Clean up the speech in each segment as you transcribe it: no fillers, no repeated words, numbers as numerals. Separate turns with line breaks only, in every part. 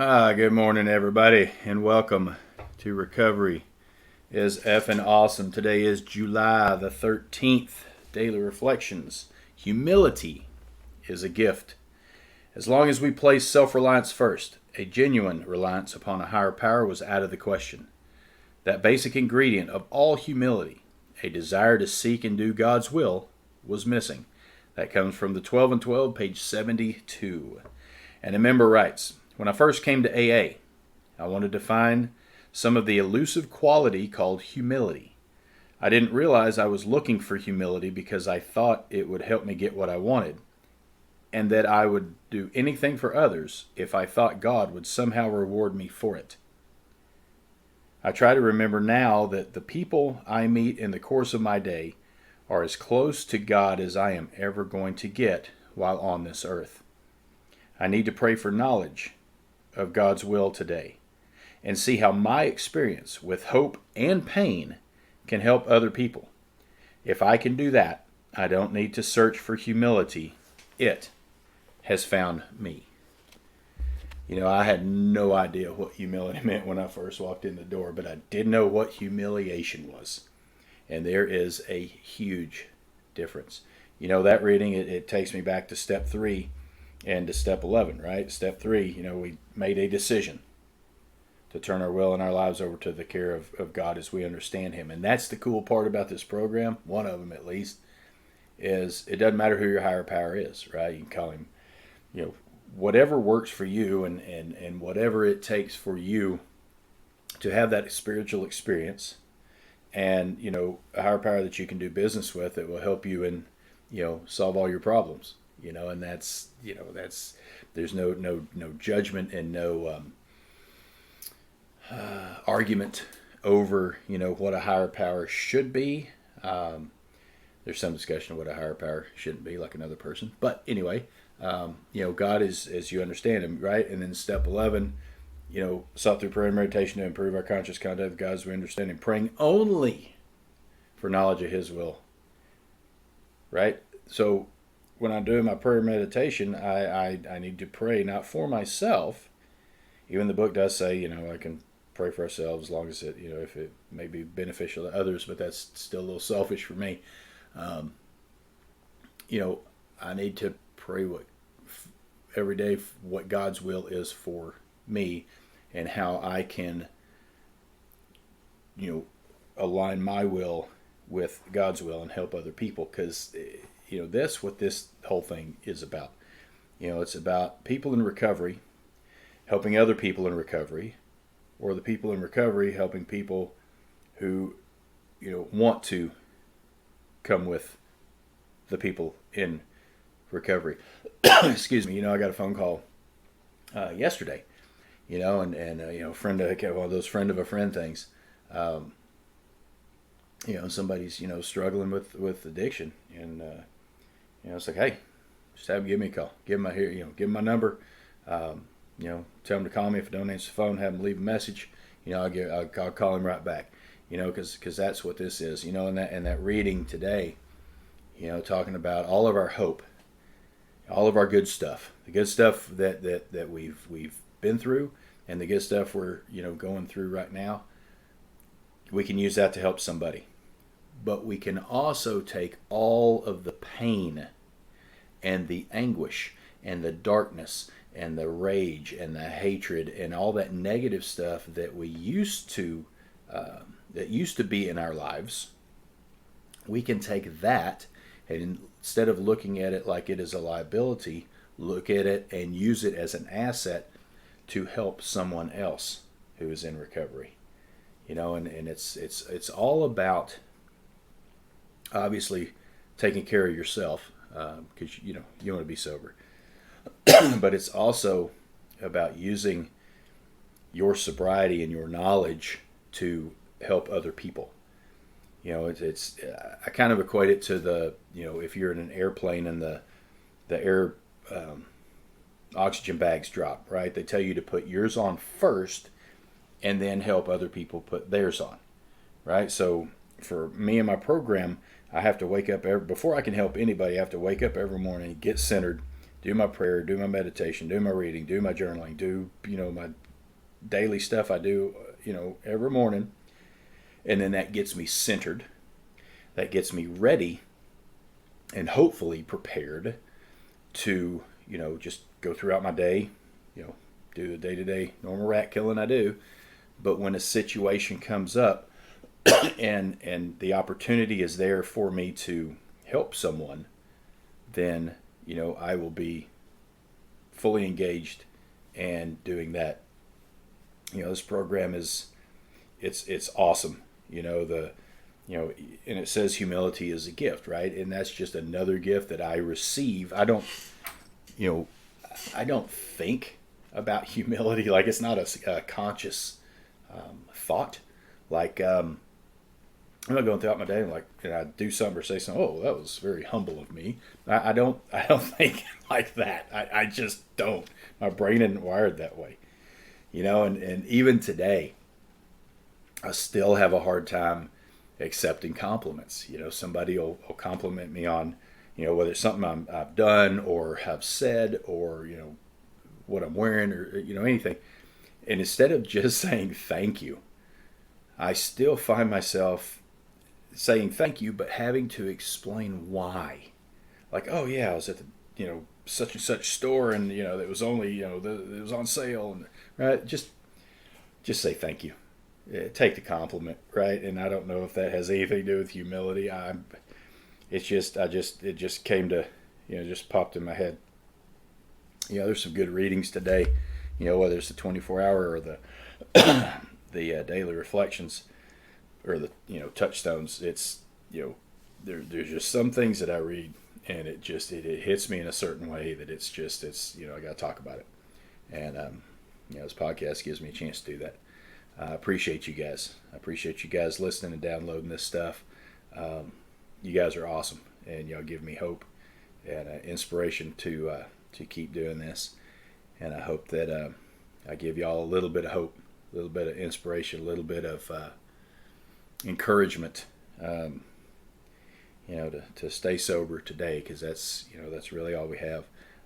Good morning, everybody, and welcome to Recovery is Effing Awesome. Today is July the 13th. Daily Reflections. Humility is a gift. As long as we place self reliance first, a genuine reliance upon a higher power was out of the question. That basic ingredient of all humility, a desire to seek and do God's will, was missing. That comes from the 12 and 12, page 72. And a member writes, when I first came to AA, I wanted to find some of the elusive quality called humility. I didn't realize I was looking for humility because I thought it would help me get what I wanted, and that I would do anything for others if I thought God would somehow reward me for it. I try to remember now that the people I meet in the course of my day are as close to God as I am ever going to get while on this earth. I need to pray for knowledge of God's will today and see how my experience with hope and pain can help other people. If I can do that, I don't need to search for humility. It has found me. You know, I had no idea what humility meant when I first walked in the door, but I did know what humiliation was. And there is a huge difference. You know, that reading, it takes me back to step 3 and to step 11, right? Step 3, we made a decision to turn our will and our lives over to the care of God as we understand Him. And that's the cool part about this program, one of them at least, is it doesn't matter who your higher power is, right? You can call Him, whatever works for you and whatever it takes for you to have that spiritual experience and, a higher power that you can do business with that will help you and, solve all your problems. And that's there's no judgment and no argument over what a higher power should be. There's some discussion of what a higher power shouldn't be, like another person. But anyway, God is as you understand Him, right? And then step 11, sought through prayer and meditation to improve our conscious contact with God as we understand Him, praying only for knowledge of His will, right? So when I'm doing my prayer meditation, I need to pray not for myself. Even the book does say, I can pray for ourselves as long as it, if it may be beneficial to others, but that's still a little selfish for me. I need to pray every day what God's will is for me and how I can, align my will with God's will and help other people, because that's what this whole thing is about. It's about people in recovery helping other people in recovery, or the people in recovery helping people who want to come with the people in recovery. Excuse me. I got a phone call yesterday, and friend of one of those friend of a friend things. Somebody's struggling with addiction, and it's like, hey, just have them give me a call, give them give them my number, tell them to call me. If I don't answer the phone, have them leave a message. I'll call him right back. Because that's what this is. And that reading today, talking about all of our hope, all of our good stuff, the good stuff that we've been through, and the good stuff we're going through right now. We can use that to help somebody. But we can also take all of the pain and the anguish and the darkness and the rage and the hatred and all that negative stuff that we used to be in our lives. We can take that, and instead of looking at it like it is a liability, look at it and use it as an asset to help someone else who is in recovery. And it's all about obviously taking care of yourself, because you want to be sober. But it's also about using your sobriety and your knowledge to help other people. It's I kind of equate it to the if you're in an airplane and the air oxygen bags drop, right? They tell you to put yours on first and then help other people put theirs on, right? So for me and my program, I have to wake up before I can help anybody. I have to wake up every morning, get centered, do my prayer, do my meditation, do my reading, do my journaling, do, my daily stuff I do, every morning. And then that gets me centered. That gets me ready and hopefully prepared to, just go throughout my day, do the day-to-day normal rat killing I do. But when a situation comes up and the opportunity is there for me to help someone, then, I will be fully engaged and doing that. This program it's awesome. And it says humility is a gift, right? And that's just another gift that I receive. I don't think about humility like it's not a conscious thought. Like I'm not going throughout my day and I do something or say something. Oh, that was very humble of me. I don't think like that. I just don't. My brain isn't wired that way. And even today, I still have a hard time accepting compliments. Somebody will compliment me on, whether it's something I've done or have said or, what I'm wearing or, anything. And instead of just saying thank you, I still find myself saying thank you, but having to explain why. Like, oh yeah, I was at the, such and such store and, it was only, it was on sale and right. Just say thank you. Take the compliment, right? And I don't know if that has anything to do with humility. It just came to, just popped in my head. There's some good readings today, whether it's the 24-hour or the the daily reflections or the touchstones. It's there's just some things that I read and it hits me in a certain way that it's I got to talk about it. And this podcast gives me a chance to do that. I appreciate you guys. I appreciate you guys listening and downloading this stuff. You guys are awesome, and y'all give me hope and inspiration to keep doing this. And I hope that I give y'all a little bit of hope, a little bit of inspiration, a little bit of encouragement. To stay sober today, because that's really all we have.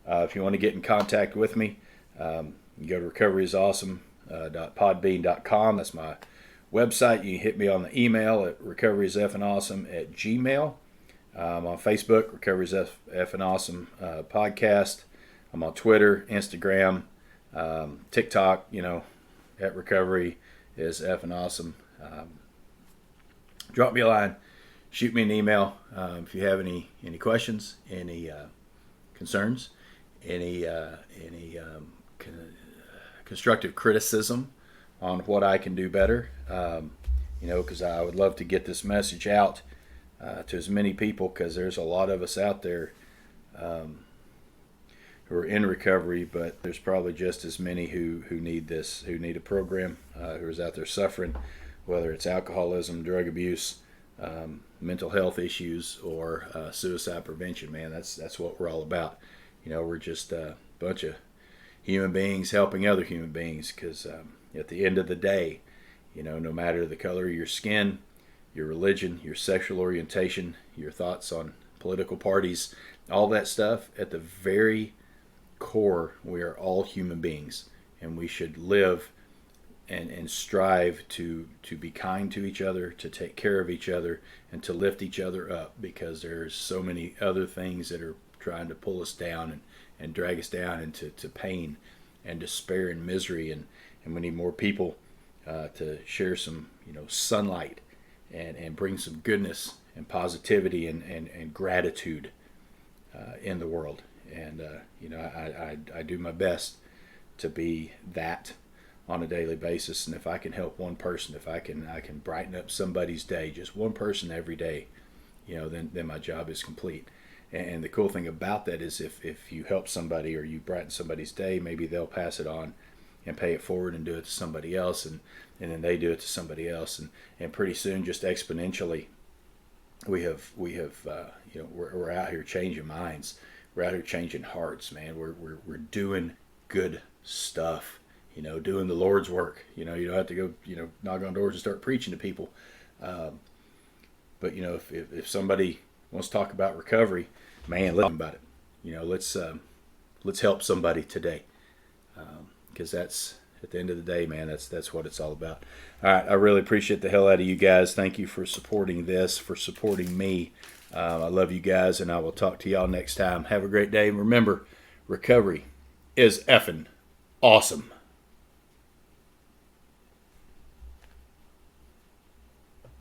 If you want to get in contact with me, you go to recoveryisawesome.podbean.com. That's my website. You can hit me on the email at recoveryiseffingawesome@gmail. I'm on Facebook, Recovery's Effing Awesome podcast. I'm on Twitter, Instagram, TikTok, at Recovery is Effing Awesome. Drop me a line. Shoot me an email if you have any questions, any concerns, any constructive criticism on what I can do better. Because I would love to get this message out to as many people, because there's a lot of us out there who are in recovery, but there's probably just as many who need this, who need a program, who is out there suffering, whether it's alcoholism, drug abuse, mental health issues, or suicide prevention. Man, that's what we're all about. We're just a bunch of human beings helping other human beings, because at the end of the day, no matter the color of your skin, your religion, your sexual orientation, your thoughts on political parties, all that stuff, at the very core, we are all human beings, and we should live and strive to be kind to each other, to take care of each other, and to lift each other up, because there's so many other things that are trying to pull us down and drag us down into pain and despair and misery, and we need more people to share some sunlight and bring some goodness and positivity and gratitude in the world. And I do my best to be that on a daily basis. And if I can help one person, if I can brighten up somebody's day, just one person every day, then my job is complete. And the cool thing about that is if you help somebody or you brighten somebody's day, maybe they'll pass it on and pay it forward and do it to somebody else, and then they do it to somebody else, and pretty soon, just exponentially, we're out here changing minds. We're out here changing hearts, man. We're doing good stuff, doing the Lord's work. You don't have to go, knock on doors and start preaching to people. But if somebody wants to talk about recovery, man, let them about it. let's help somebody today, because that's at the end of the day, man. That's what it's all about. All right, I really appreciate the hell out of you guys. Thank you for supporting this, for supporting me. I love you guys, and I will talk to y'all next time. Have a great day, and remember, recovery is effing awesome.